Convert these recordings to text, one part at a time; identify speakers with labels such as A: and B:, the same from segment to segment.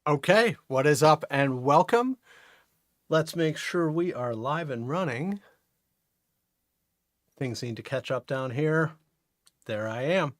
A: Okay, what is up and welcome. Let's make sure we are live and running. Things need to catch up down here. There I am.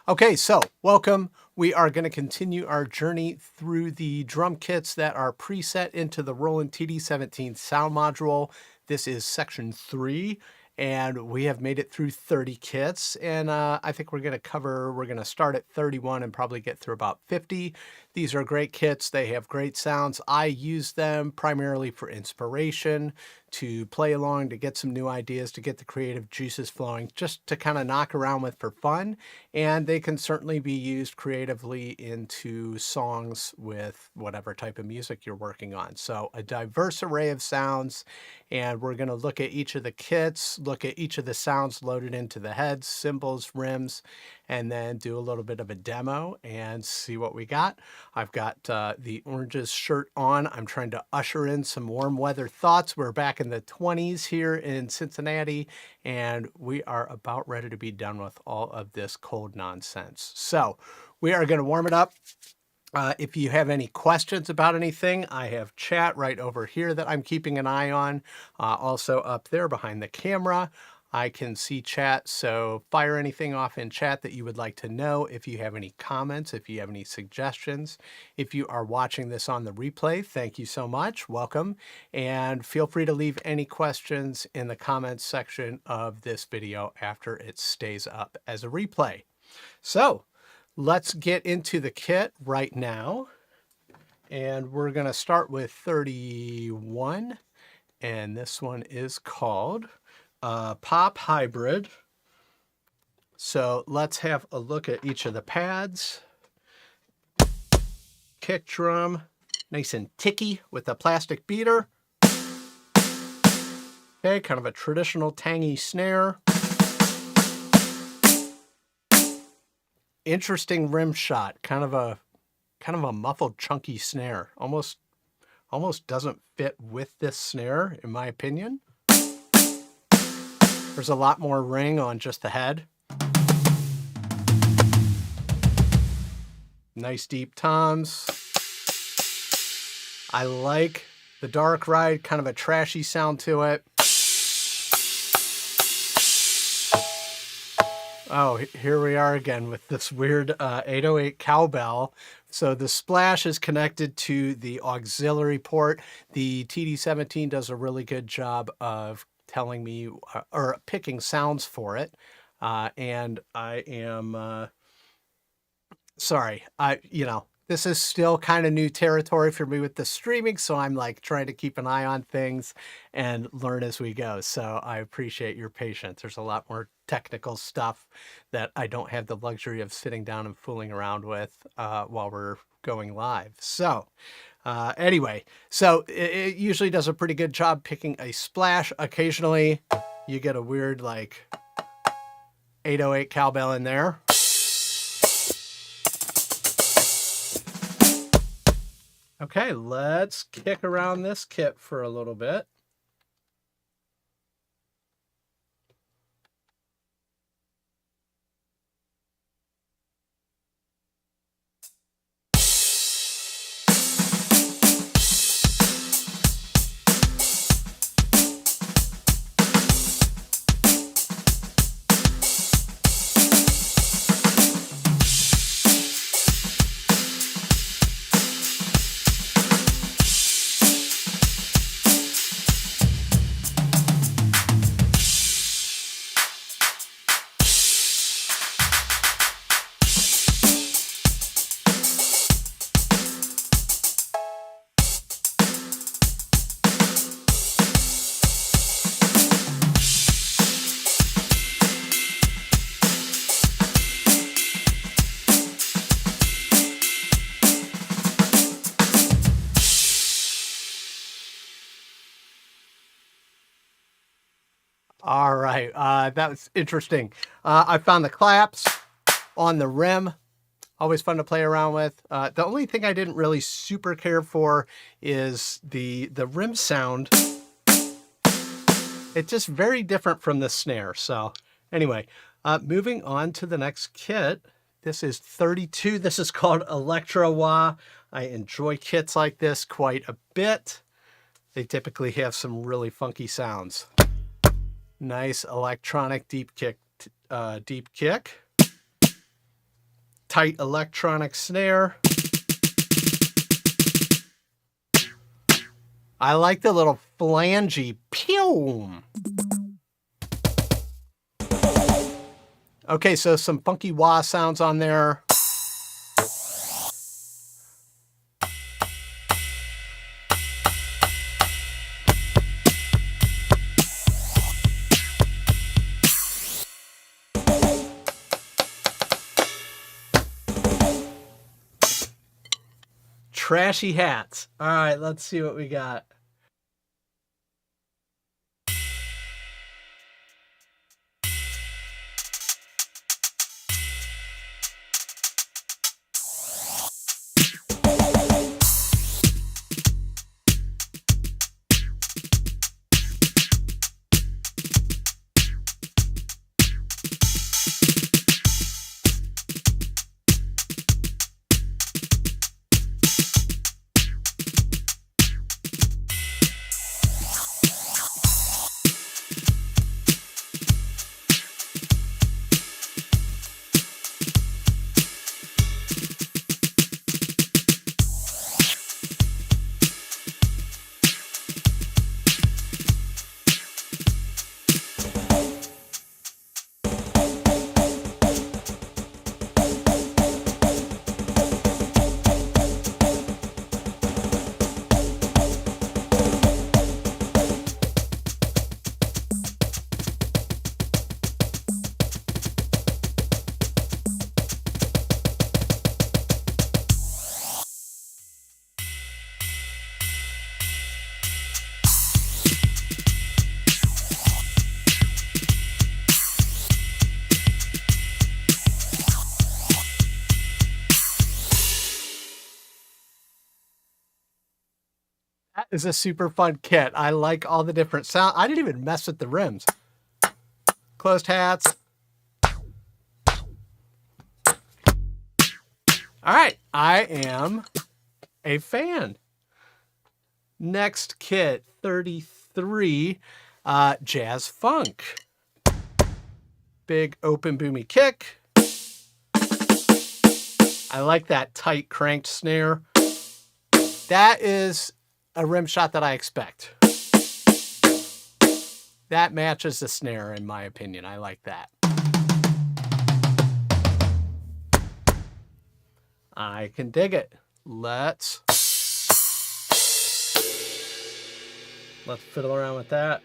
A: Okay, so welcome. We are going to continue our journey through the drum kits that are preset into the Roland TD-17 Sound Module. This is section 3. And we have made it through 30 kits, and I think we're going to start at 31 and probably get through about 50. These are great kits. They have great sounds. I use them primarily for inspiration, to play along, to get some new ideas, to get the creative juices flowing, just to kind of knock around with for fun. And they can certainly be used creatively into songs with whatever type of music you're working on. So a diverse array of sounds, and we're going to look at each of the kits, look at each of the sounds loaded into the heads, cymbals, rims, and then do a little bit of a demo and see what we got. I've got the Oranges shirt on. I'm trying to usher in some warm weather thoughts. We're back in the 20s here in Cincinnati, and we are about ready to be done with all of this cold nonsense. So we are going to warm it up. If you have any questions about anything, I have chat right over here that I'm keeping an eye on. Also up there behind the camera, I can see chat, so fire anything off in chat that you would like to know. If you have any comments, if you have any suggestions, if you are watching this on the replay, thank you so much. Welcome. And feel free to leave any questions in the comments section of this video after it stays up as a replay. So let's get into the kit right now. And we're going to start with 31. And this one is called Pop Hybrid. So let's have a look at each of the pads. Kick drum, nice and ticky with a plastic beater. Okay, kind of a traditional tangy snare. Interesting rim shot, kind of a muffled, chunky snare. Almost doesn't fit with this snare, in my opinion. There's a lot more ring on just the head. Nice deep toms. I like the dark ride, kind of a trashy sound to it. Oh, here we are again with this weird 808 cowbell. So the splash is connected to the auxiliary port. The TD-17 does a really good job of telling me or picking sounds for it. And I am sorry, this is still kind of new territory for me with the streaming, so I'm like trying to keep an eye on things and learn as we go. So I appreciate your patience. There's a lot more technical stuff that I don't have the luxury of sitting down and fooling around with while we're going live. So anyway, so it usually does a pretty good job picking a splash. Occasionally you get a weird like 808 cowbell in there. Okay, let's kick around this kit for a little bit. All right, that was interesting. I found the claps on the rim. Always fun to play around with. The only thing I didn't really super care for is the rim sound. It's just very different from the snare. So anyway, moving on to the next kit. This is 32. This is called Electro Wah. I enjoy kits like this quite a bit. They typically have some really funky sounds. Nice electronic deep kick. Tight electronic snare. I like the little flangey pew. Okay, so some funky wah sounds on there. Trashy hats. All right, let's see what we got. That is a super fun kit. I like all the different sound. I didn't even mess with the rims. Closed hats. All right, I am a fan. Next kit, 33, Jazz Funk. Big open boomy kick. I like that tight cranked snare. That is a rim shot that I expect. That matches the snare in my opinion. I like that. I can dig it. Let's fiddle around with that.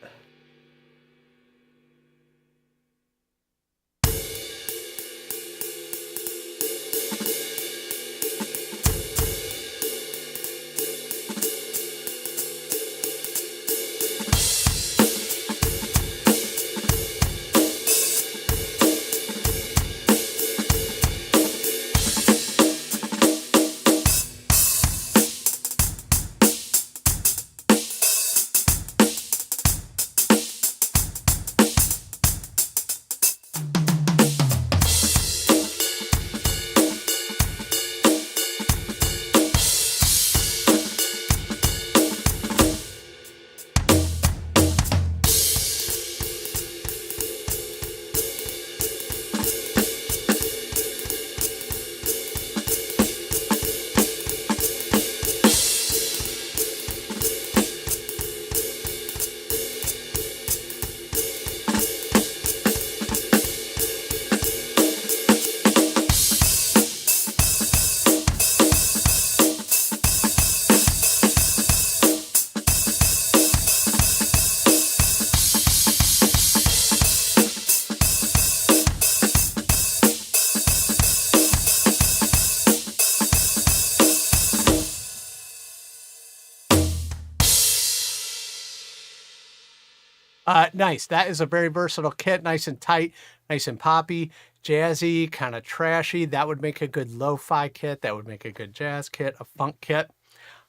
A: Nice. That is a very versatile kit. Nice and tight, nice and poppy, jazzy, kind of trashy. That would make a good lo-fi kit. That would make a good jazz kit, a funk kit.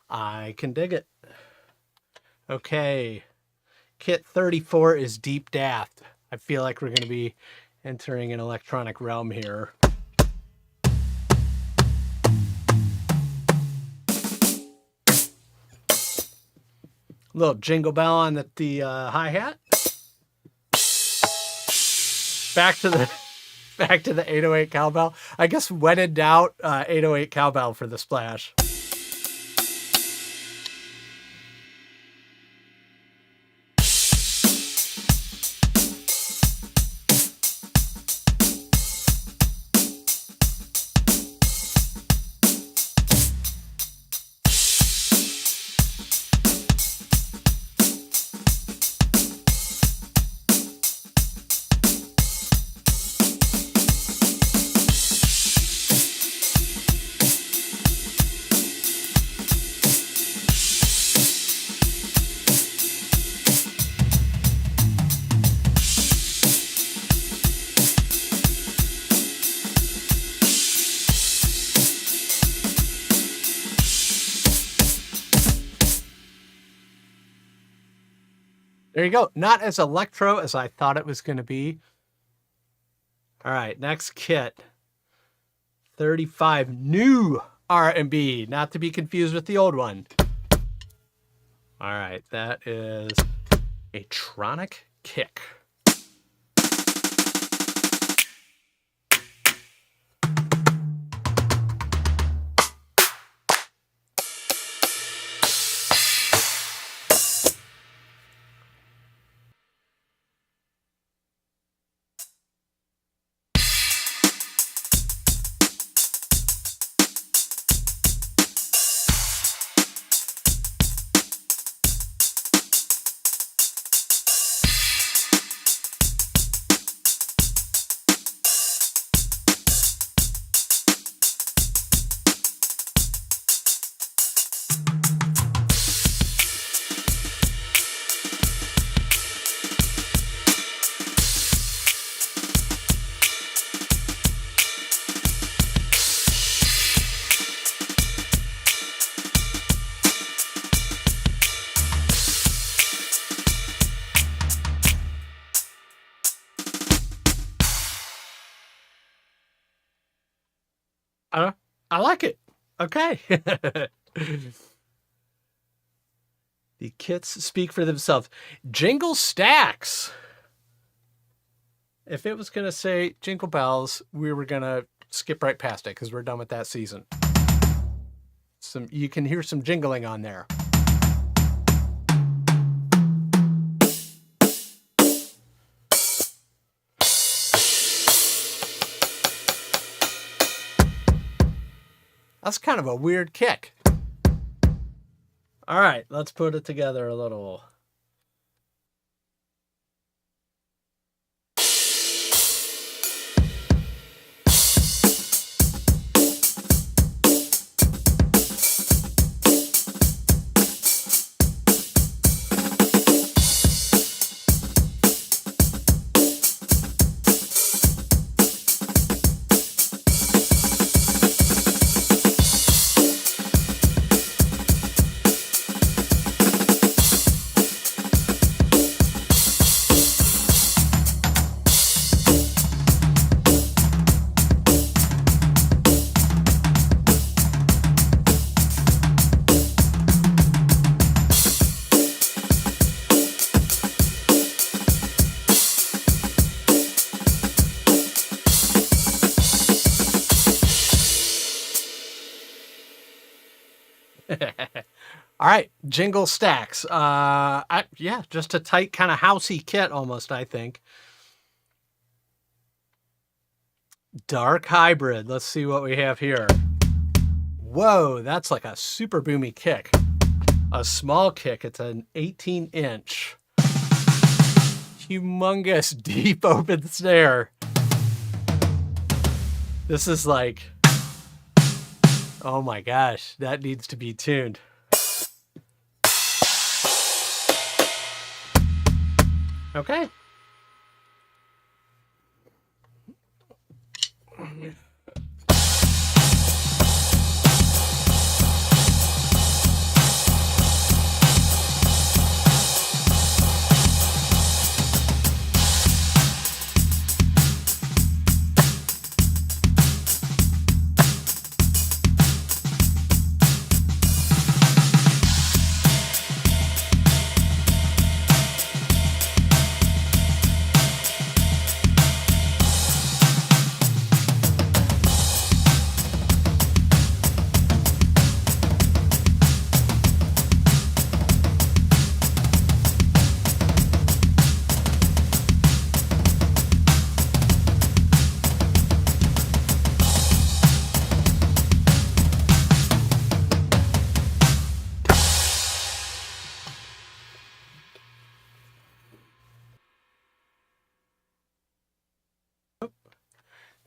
A: I can dig it. Okay. Kit 34 is Deep Daft. I feel like we're going to be entering an electronic realm here. Little jingle bell on the hi-hat. Back to the 808 cowbell. I guess when in doubt, 808 cowbell for the splash. There you go. Not as electro as I thought it was going to be. All right, next kit. 35 new R&B, not to be confused with the old one. All right, that is a Tronic kick. I like it. Okay. The kits speak for themselves. Jingle Stacks. If it was going to say Jingle Bells, we were going to skip right past it because we're done with that season. You can hear some jingling on there. That's kind of a weird kick. All right, let's put it together a little. All right, Jingle Stacks. Yeah, just a tight kind of housey kit almost, I think. Dark Hybrid. Let's see what we have here. Whoa, that's like a super boomy kick. A small kick. It's an 18-inch. Humongous deep open snare. This is like, oh my gosh, that needs to be tuned. Okay.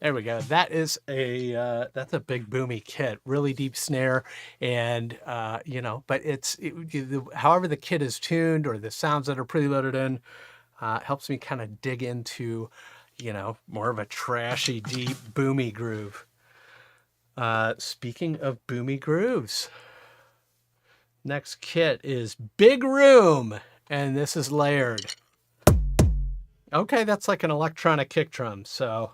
A: There we go. That is that's a big boomy kit, really deep snare, and you know, but however the kit is tuned or the sounds that are preloaded in helps me kind of dig into, you know, more of a trashy, deep, boomy groove. Speaking of boomy grooves, next kit is Big Room, and this is layered. Okay, that's like an electronic kick drum, so.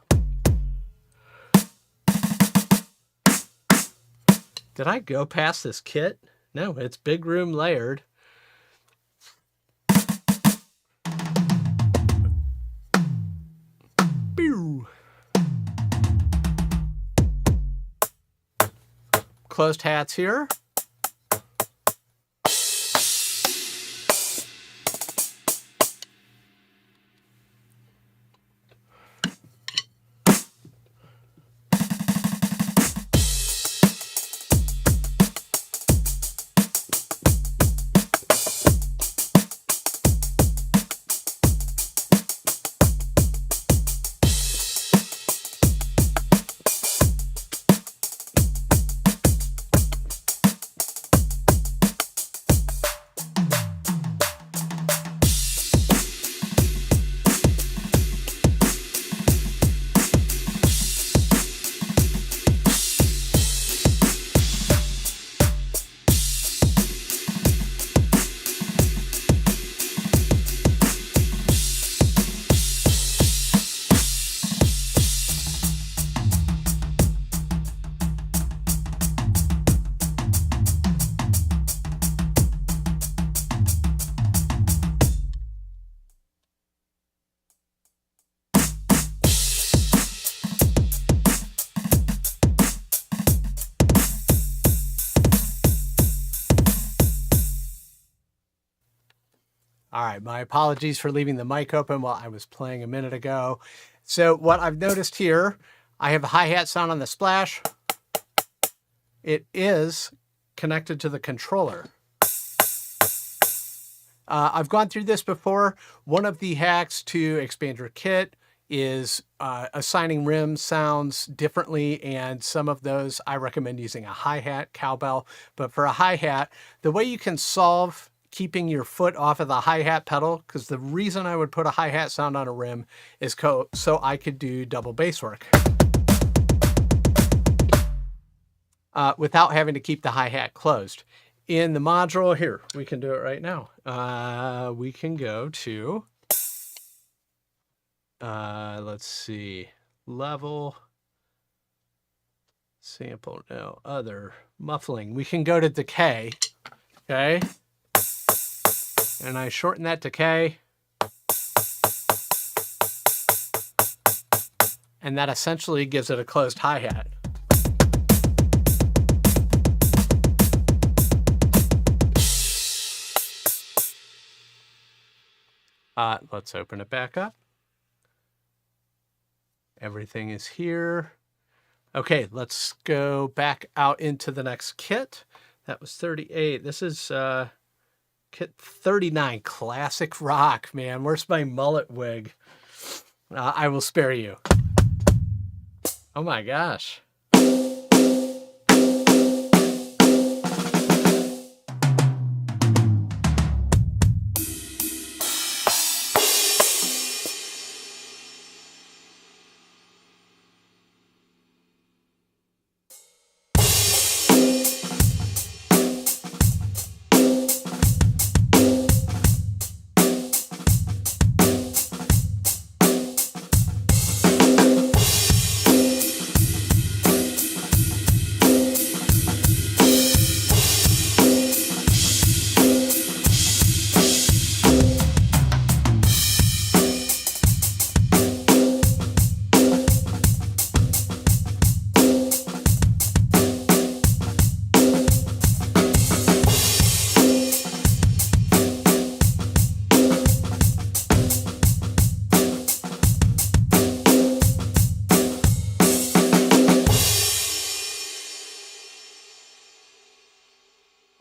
A: Did I go past this kit? No, it's Big Room layered. Pew. Closed hats here. All right, my apologies for leaving the mic open while I was playing a minute ago. So what I've noticed here, I have a hi-hat sound on the splash. It is connected to the controller. I've gone through this before. One of the hacks to expand your kit is assigning rim sounds differently, and some of those I recommend using a hi-hat, cowbell. But for a hi-hat, the way you can solve keeping your foot off of the hi-hat pedal, because the reason I would put a hi-hat sound on a rim is so I could do double bass work without having to keep the hi-hat closed. In the module here, we can do it right now. We can go to, let's see, level, sample, no, other, muffling. We can go to decay, okay? And I shorten that decay. And that essentially gives it a closed hi-hat. Let's open it back up. Everything is here. Okay, let's go back out into the next kit. That was 38. This is kit 39, classic rock, man. Where's my mullet wig? I will spare you. Oh my gosh.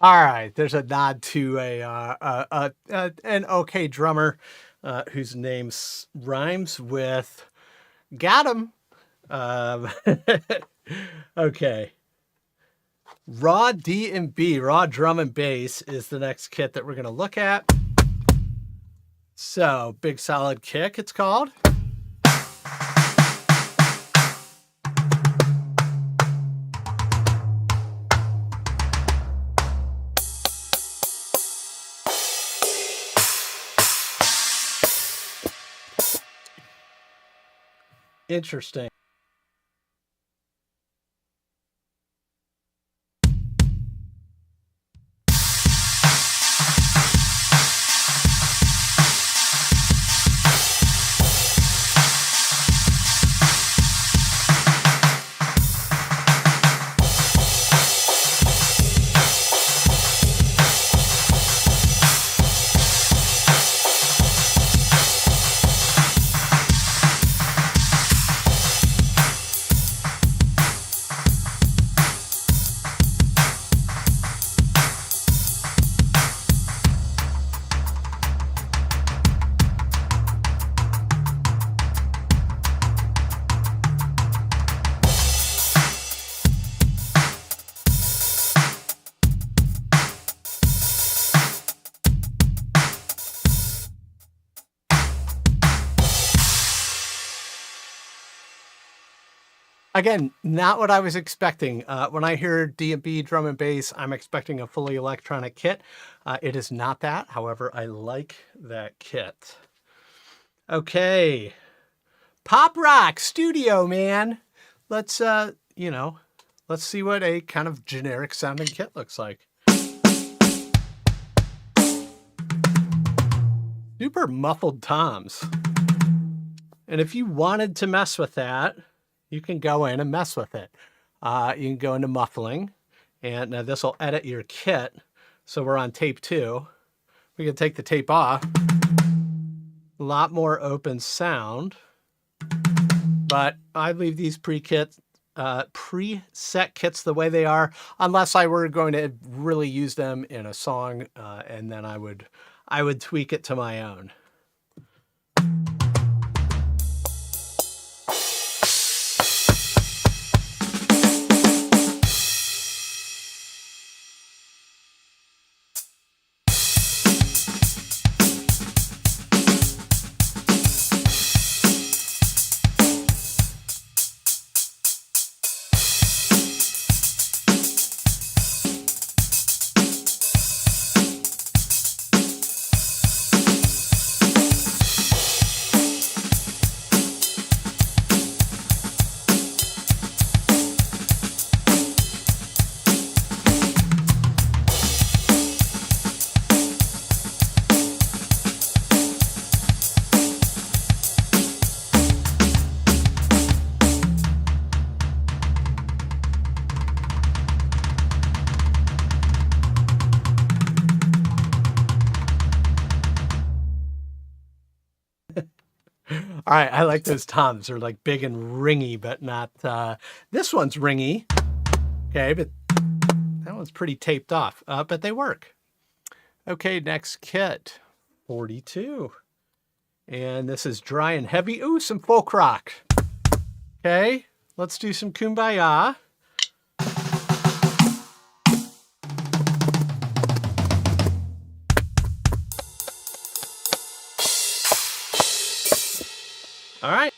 A: All right, there's a nod to an okay drummer whose name rhymes with got him. Okay. Raw D&B, raw drum and bass is the next kit that we're going to look at. So, big solid kick, it's called. Interesting. Again, not what I was expecting. When I hear D&B drum and bass, I'm expecting a fully electronic kit. It is not that. However, I like that kit. Okay. Pop rock studio, man. Let's, let's see what a kind of generic sounding kit looks like. Super muffled toms. And if you wanted to mess with that, you can go in and mess with it. You can go into muffling, and this will edit your kit. So we're on tape 2. We can take the tape off. A lot more open sound, but I leave these preset kits the way they are, unless I were going to really use them in a song, and then I would tweak it to my own. All right, I like those toms. They're like big and ringy, but not, this one's ringy. Okay, but that one's pretty taped off, but they work. Okay, next kit, 42. And this is dry and heavy. Ooh, some folk rock. Okay, let's do some Kumbaya. All right.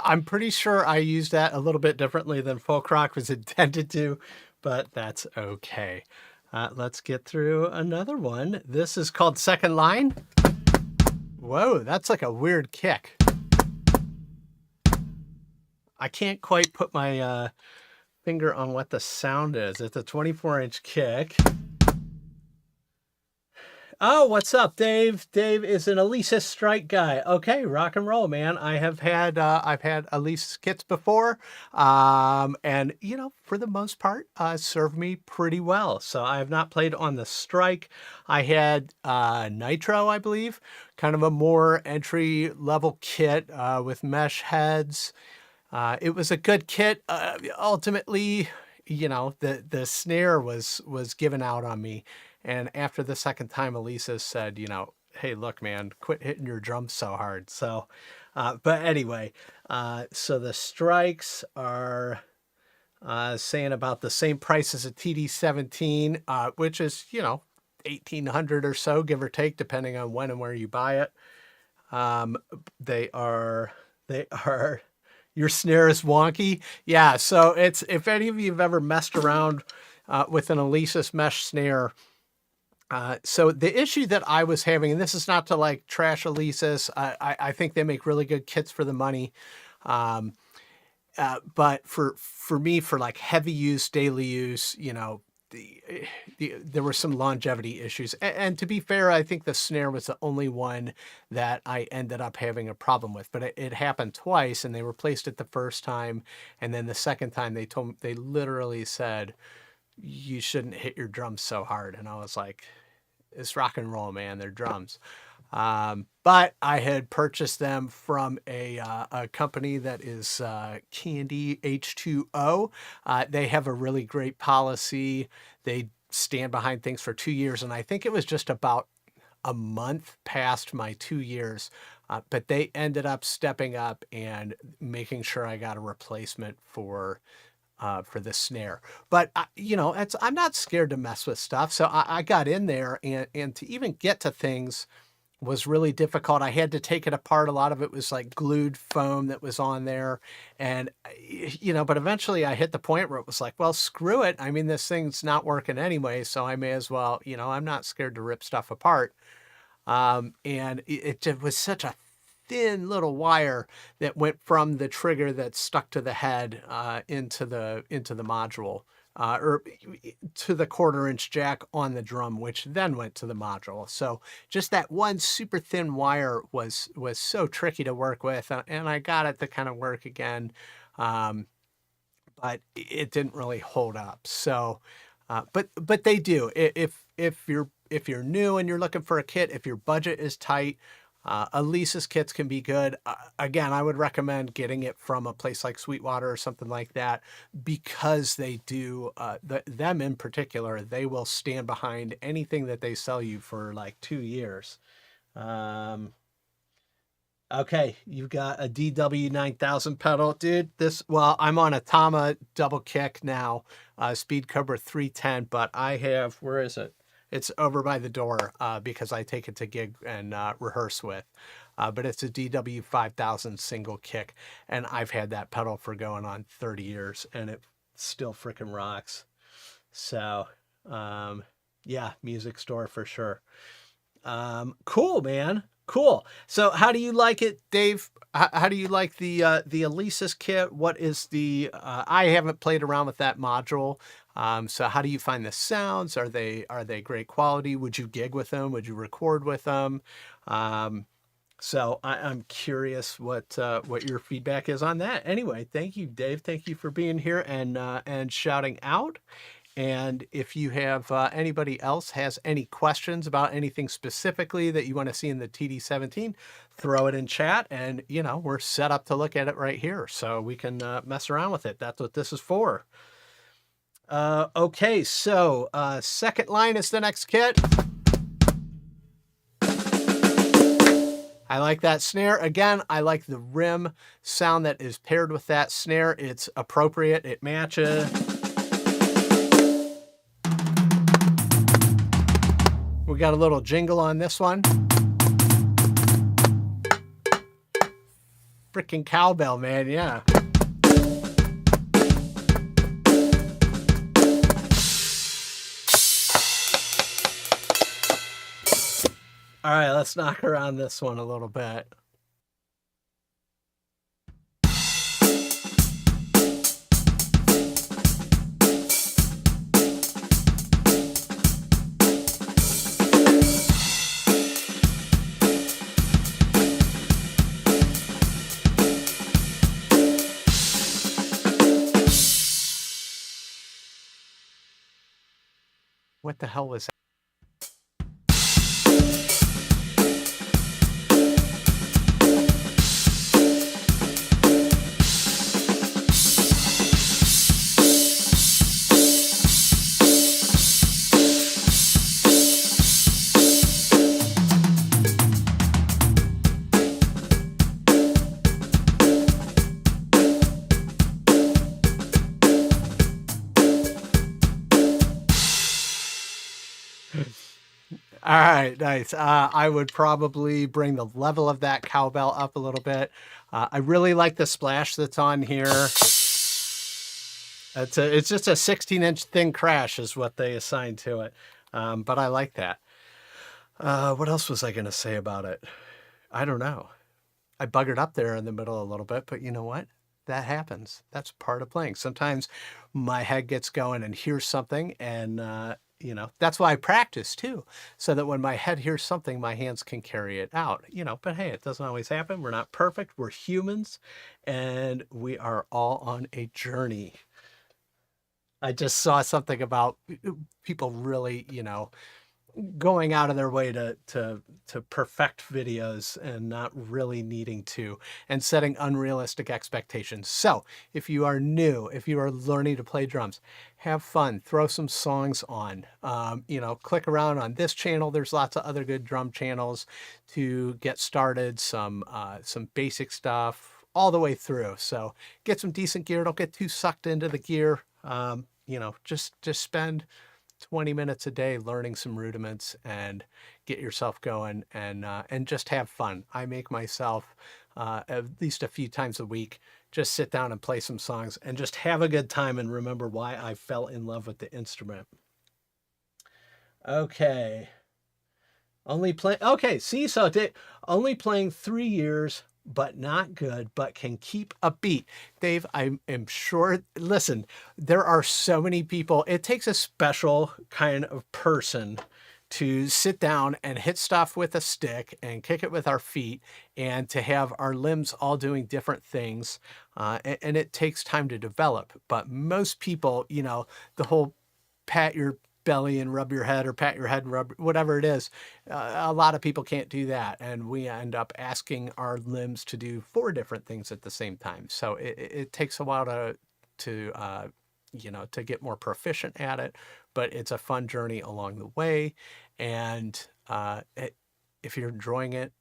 A: I'm pretty sure I used that a little bit differently than folk rock was intended to, but that's okay. Let's get through another one. This is called Second Line. Whoa, that's like a weird kick. I can't quite put my finger on what the sound is. It's a 24-inch kick. Oh, what's up, Dave? Dave is an Alesis Strike guy. Okay, rock and roll, man. I've had Alesis kits before, and you know, for the most part, served me pretty well. So I have not played on the Strike. I had Nitro, I believe, kind of a more entry level kit with mesh heads. It was a good kit. Ultimately, you know, the snare was given out on me. And after the second time, Alesis said, you know, hey, look, man, quit hitting your drums so hard. So, but anyway, so the Strikes are saying about the same price as a TD-17, which is, you know, 1,800 or so, give or take, depending on when and where you buy it. They are, your snare is wonky. Yeah, so it's, if any of you have ever messed around with an Alesis mesh snare, so the issue that I was having, and this is not to like trash Alesis, I think they make really good kits for the money. But for me, for like heavy use, daily use, you know, there were some longevity issues. And to be fair, I think the snare was the only one that I ended up having a problem with, but it happened twice, and they replaced it the first time. And then the second time they literally said, you shouldn't hit your drums so hard. And I was like, it's rock and roll, man. They're drums. But I had purchased them from a company that is Candy H2O. They have a really great policy. They stand behind things for 2 years. And I think it was just about a month past my 2 years. But they ended up stepping up and making sure I got a replacement for the snare. But you know, I'm not scared to mess with stuff. So I got in there, and to even get to things was really difficult. I had to take it apart. A lot of it was like glued foam that was on there. And, you know, but eventually I hit the point where it was like, well, screw it. I mean, this thing's not working anyway, so I may as well, you know, I'm not scared to rip stuff apart. And it just was such a thin little wire that went from the trigger that stuck to the head into the module, or to the 1/4-inch jack on the drum, which then went to the module. So just that one super thin wire was so tricky to work with, and I got it to kind of work again, but it didn't really hold up. So, but they do. If you're new and you're looking for a kit, if your budget is tight, Alesis kits can be good. Again, I would recommend getting it from a place like Sweetwater or something like that, because they do, them in particular, they will stand behind anything that they sell you for like 2 years. Okay, you've got a DW9000 pedal, dude. Well, I'm on a Tama double kick now, Speed Cobra 310, but I have, where is it? It's over by the door because I take it to gig and rehearse with. But it's a DW5000 single kick, and I've had that pedal for going on 30 years, and it still freaking rocks. So, yeah, music store for sure. Cool, man. Cool. So how do you like it, Dave? How do you like the Alesis kit? What is the, I haven't played around with that module. So how do you find the sounds? Are they great quality? Would you gig with them? Would you record with them? So I'm curious what your feedback is on that. Anyway, thank you, Dave. Thank you for being here and shouting out. And if you have anybody else has any questions about anything specifically that you want to see in the TD-17, throw it in chat, and you know, we're set up to look at it right here, so we can mess around with it. That's what this is for. Okay, so Second Line is the next kit. I like that snare. Again, I like the rim sound that is paired with that snare. It's appropriate. It matches. We got a little jingle on this one. freaking cowbell, man. Yeah. All right, let's knock around this one a little bit. What the hell was that? All right, nice. I would probably bring the level of that cowbell up a little bit. I really like the splash that's on here. It's just a 16-inch thin crash is what they assigned to it. But I like that. What else was I going to say about it? I don't know. I buggered up there in the middle a little bit, but you know what? That happens. That's part of playing. Sometimes my head gets going and hears something, and you know, that's why I practice too, so that when my head hears something, my hands can carry it out, you know. But hey, it doesn't always happen. We're not perfect. We're humans, and we are all on a journey. I just saw something about people really, you know, going out of their way to perfect videos and not really needing to, and setting unrealistic expectations. So if you are new, if you are learning to play drums, have fun, throw some songs on, you know, click around on this channel. There's lots of other good drum channels to get started, some basic stuff all the way through. So get some decent gear. Don't get too sucked into the gear. You know, just spend 20 minutes a day learning some rudiments and get yourself going, and just have fun. I make myself at least a few times a week just sit down and play some songs and just have a good time and remember why I fell in love with the instrument. Okay. Okay, see, so only playing 3 years, but not good, but can keep a beat. Dave, I am sure, listen, there are so many people. It takes a special kind of person to sit down and hit stuff with a stick and kick it with our feet, and to have our limbs all doing different things. And it takes time to develop. But most people, you know, the whole pat your belly and rub your head, or pat your head and rub, whatever it is. A lot of people can't do that. And we end up asking our limbs to do 4 different things at the same time. So it takes a while to you know, to get more proficient at it, but it's a fun journey along the way. And if you're enjoying it,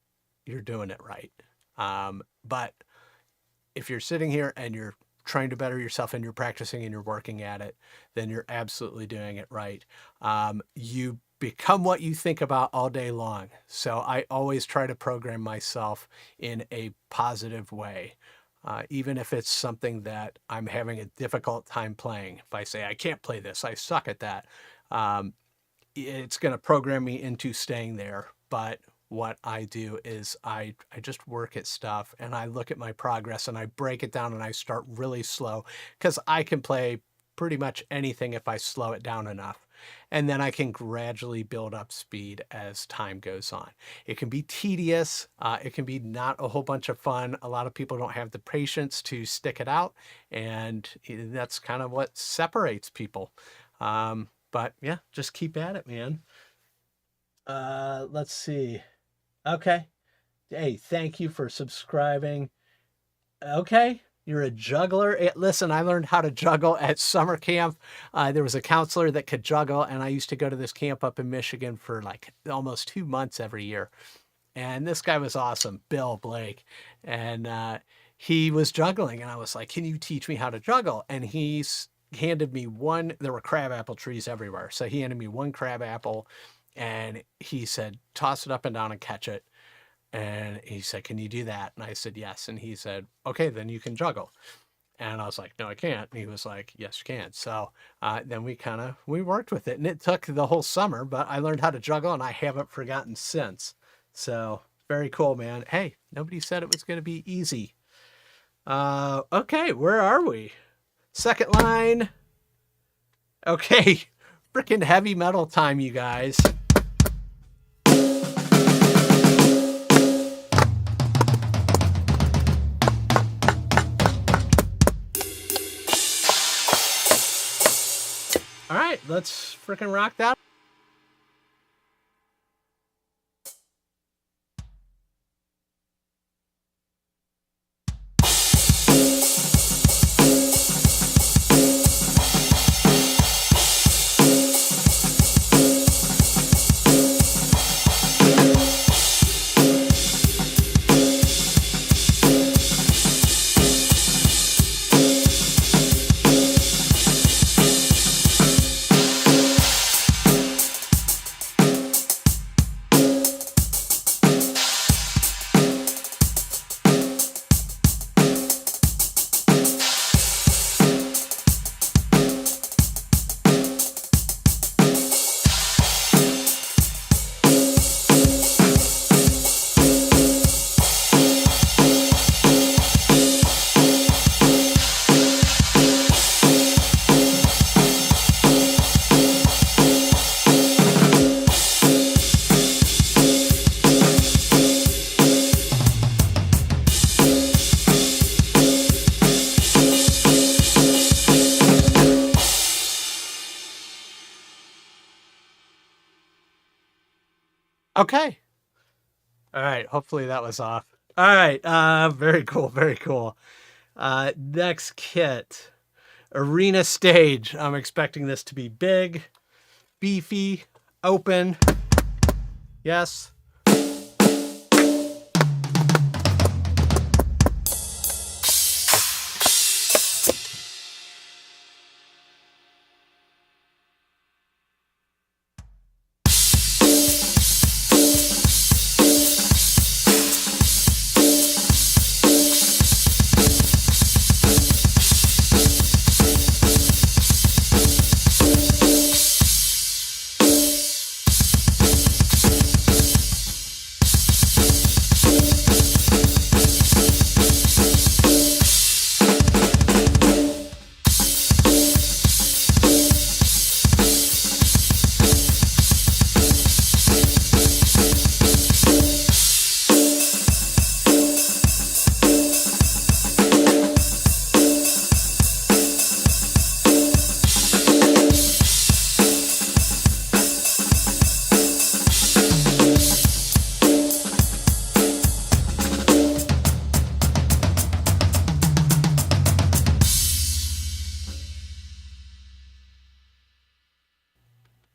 A: you're doing it right. But if you're sitting here and you're trying to better yourself and you're practicing and you're working at it, then you're absolutely doing it right. You become what you think about all day long. So I always try to program myself in a positive way. Even if it's something that I'm having a difficult time playing. If I say, I can't play this, I suck at that, it's going to program me into staying there. But what I do is I just work at stuff, and I look at my progress and I break it down, and I start really slow, because I can play pretty much anything if I slow it down enough. And then I can gradually build up speed as time goes on. It can be tedious. It can be not a whole bunch of fun. A lot of people don't have the patience to stick it out, and that's kind of what separates people. But yeah, just keep at it, man. Let's see. Okay. Hey, thank you for subscribing. Okay. You're a juggler. Listen, I learned how to juggle at summer camp. There was a counselor that could juggle, and I used to go to this camp up in Michigan for like almost 2 months every year. And this guy was awesome, Bill Blake. And he was juggling, and I was like, can you teach me how to juggle? And he's handed me one. There were crabapple trees everywhere. So he handed me one crabapple, and he said, toss it up and down and catch it. And he said, can you do that? And I said, yes. And he said, okay, then you can juggle. And I was like, no, I can't. And he was like, yes, you can. So then we worked with it, and it took the whole summer, but I learned how to juggle, and I haven't forgotten since. So very cool, man. Hey, nobody said it was going to be easy. Okay, where are we? Second line. Okay, freaking heavy metal time, you guys. All right, let's freaking rock that. Okay. All right. Hopefully that was off. All right. Very cool. Very cool. Next kit, Arena Stage. I'm expecting this to be big, beefy, open. Yes.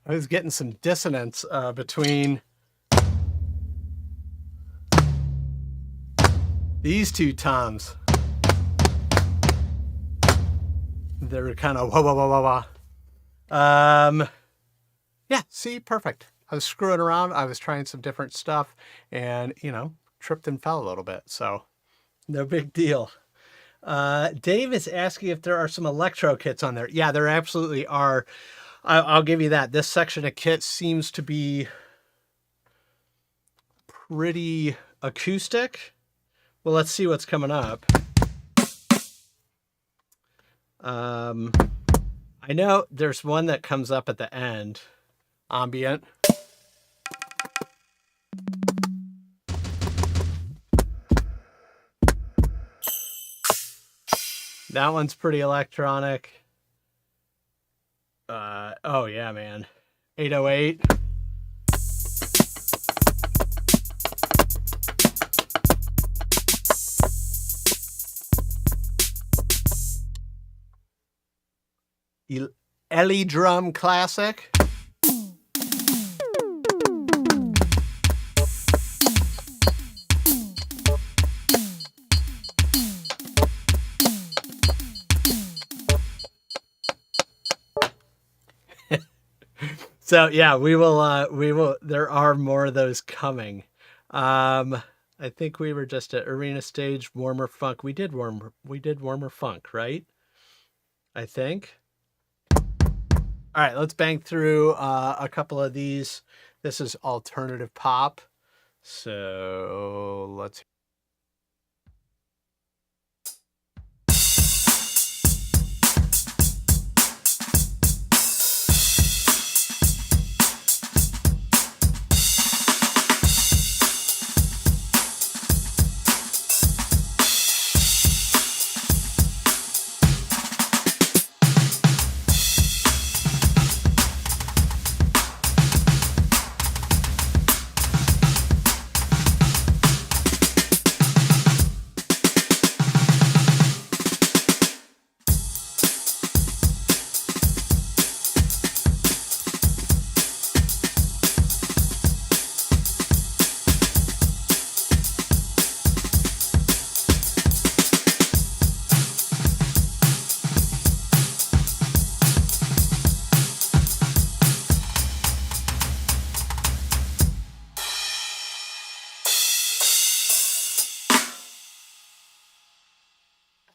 A: I was getting some dissonance between these two toms. They were kind of wah, wah, wah, wah, wah. Yeah, see, perfect. I was screwing around. I was trying some different stuff and, you know, tripped and fell a little bit. So no big deal. Dave is asking if there are some electro kits on there. Yeah, there absolutely are. I'll give you that. This section of kits seems to be pretty acoustic. Well, let's see what's coming up. I know there's one that comes up at the end. Ambient. That one's pretty electronic. Oh yeah, man. 808. Ellie Drum Classic. So yeah, we will, there are more of those coming. I think we were just at arena stage, warmer funk. We did warmer funk, right? I think. All right, let's bang through a couple of these. This is alternative pop. So let's.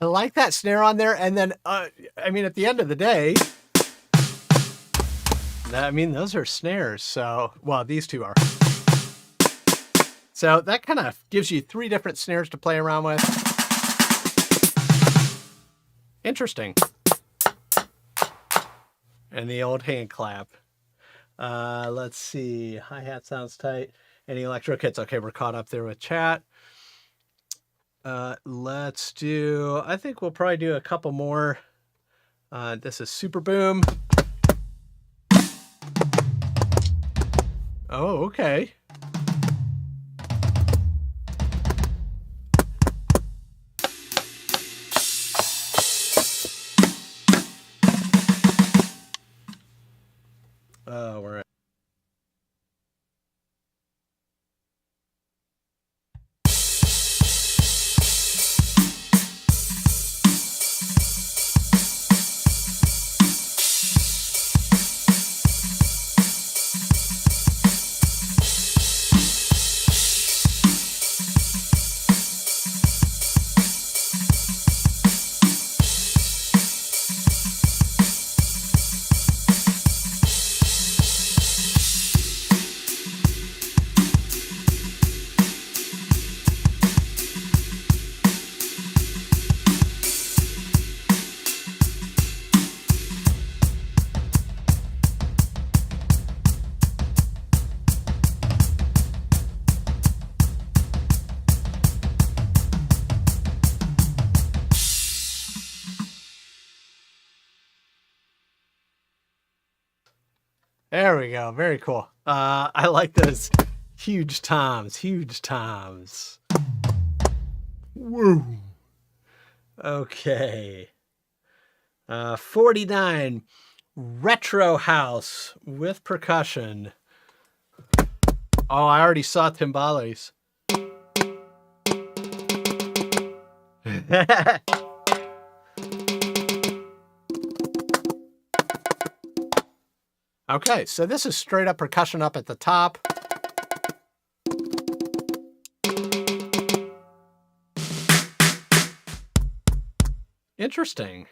A: I like that snare on there. And then, I mean, at the end of the day, I mean, those are snares. So, well, these two are. So that kind of gives you 3 different snares to play around with. Interesting. And the old hand clap. Let's see. Hi-hat sounds tight. Any electro kits? Okay, we're caught up there with chat. Let's do, I think we'll probably do a couple more. This is Super Boom. Oh, okay. We're at. There we go. Very cool. I like those huge toms. Huge toms. Woo. Okay. 49 Retro House with percussion. Oh, I already saw timbales. Okay, so this is straight up percussion up at the top. Interesting.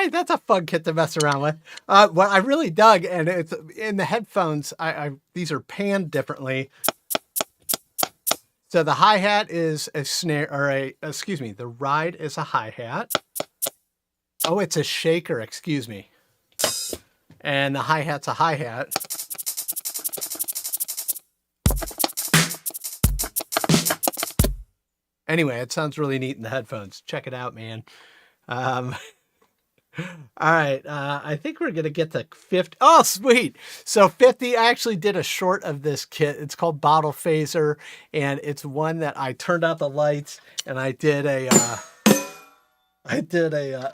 A: right, that's a fun kit to mess around with. What I really dug, and it's in the headphones, these are panned differently. So the hi-hat is a snare, or excuse me, the ride is a hi-hat. Oh, it's a shaker, excuse me. And the hi-hat's a hi-hat. Anyway, it sounds really neat in the headphones. Check it out, man. All right, I think we're gonna get to 50. Oh, sweet. So 50, I actually did a short of this kit. It's called Bottle Phaser, and it's one that I turned out the lights and I did an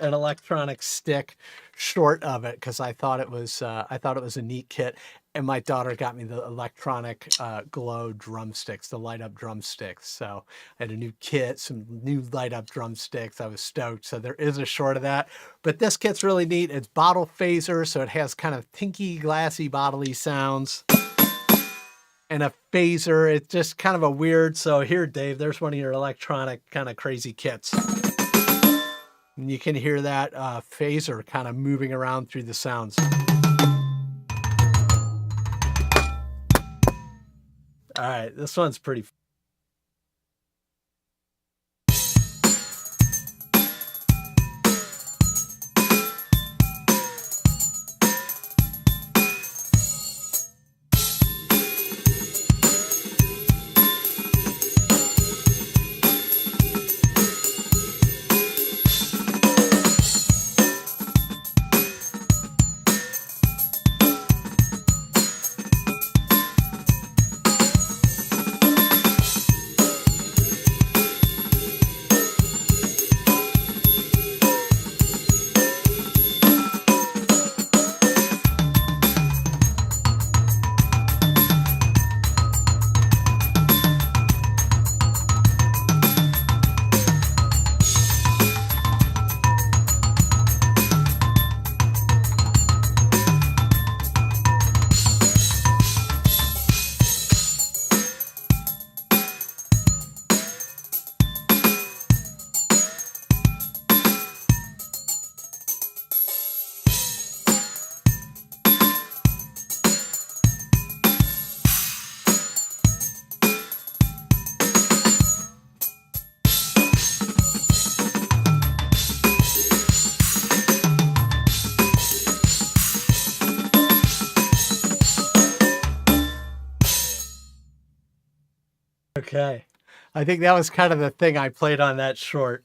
A: electronic stick short of it because I thought it was a neat kit. And my daughter got me the electronic glow drumsticks, the light up drumsticks. So I had a new kit, some new light up drumsticks. I was stoked. So there is a short of that. But this kit's really neat. It's Bottle Phaser, so it has kind of tinky, glassy, bodily sounds. And a phaser. It's just kind of a weird. So here, Dave, there's one of your electronic kind of crazy kits. And you can hear that phaser kind of moving around through the sounds. All right, this one's pretty. Okay. I think that was kind of the thing I played on that short.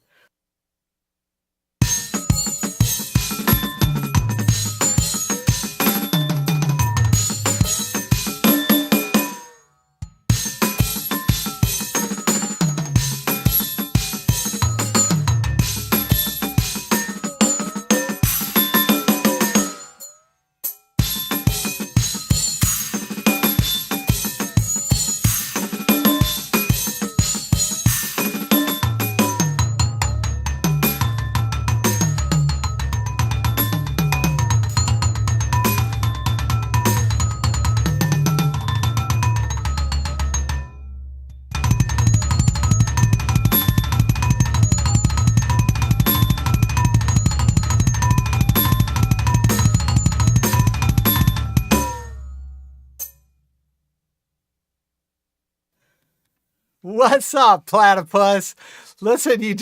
A: What's up, platypus? Listen, we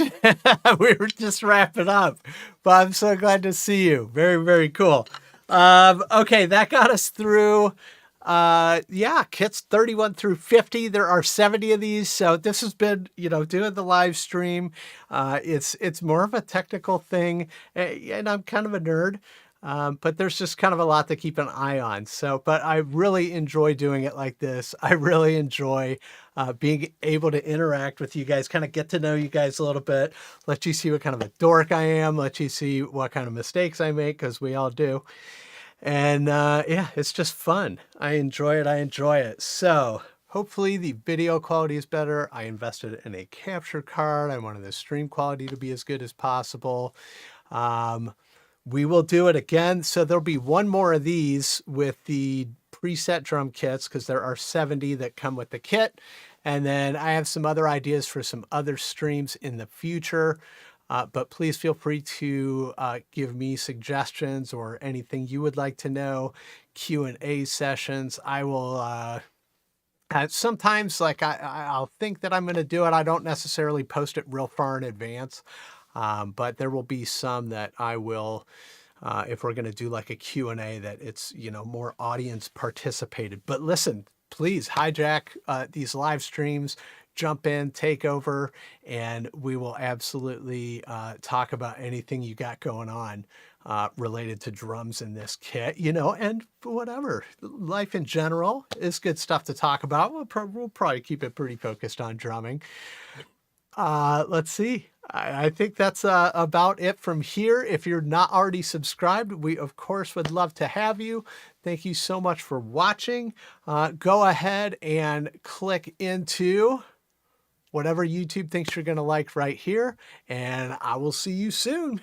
A: were just wrapping up, but I'm so glad to see you. Very, very cool. Okay, that got us through, kits 31 through 50. There are 70 of these. So this has been, doing the live stream. It's more of a technical thing, and I'm kind of a nerd. But there's just kind of a lot to keep an eye on. So, but I really enjoy doing it like this. I really enjoy being able to interact with you guys, kind of get to know you guys a little bit, let you see what kind of a dork I am, let you see what kind of mistakes I make, because we all do. And yeah, it's just fun. I enjoy it. So hopefully the video quality is better. I invested in a capture card. I wanted the stream quality to be as good as possible. We will do it again. So there'll be one more of these with the preset drum kits, because there are 70 that come with the kit. And then I have some other ideas for some other streams in the future. but please feel free to give me suggestions or anything you would like to know. Q&A sessions. I will sometimes, like, I'll think that I'm going to do it. I don't necessarily post it real far in advance, but there will be some that I will, if we're going to do like a Q&A, that it's, you know, more audience participated. But listen, please hijack these live streams, jump in, take over, and we will absolutely talk about anything you got going on related to drums in this kit, you know, and whatever. Life in general is good stuff to talk about. We'll probably keep it pretty focused on drumming. Let's see. I think that's about it from here. If you're not already subscribed, we of course would love to have you. Thank you so much for watching. Go ahead and click into whatever YouTube thinks you're going to like right here, and I will see you soon.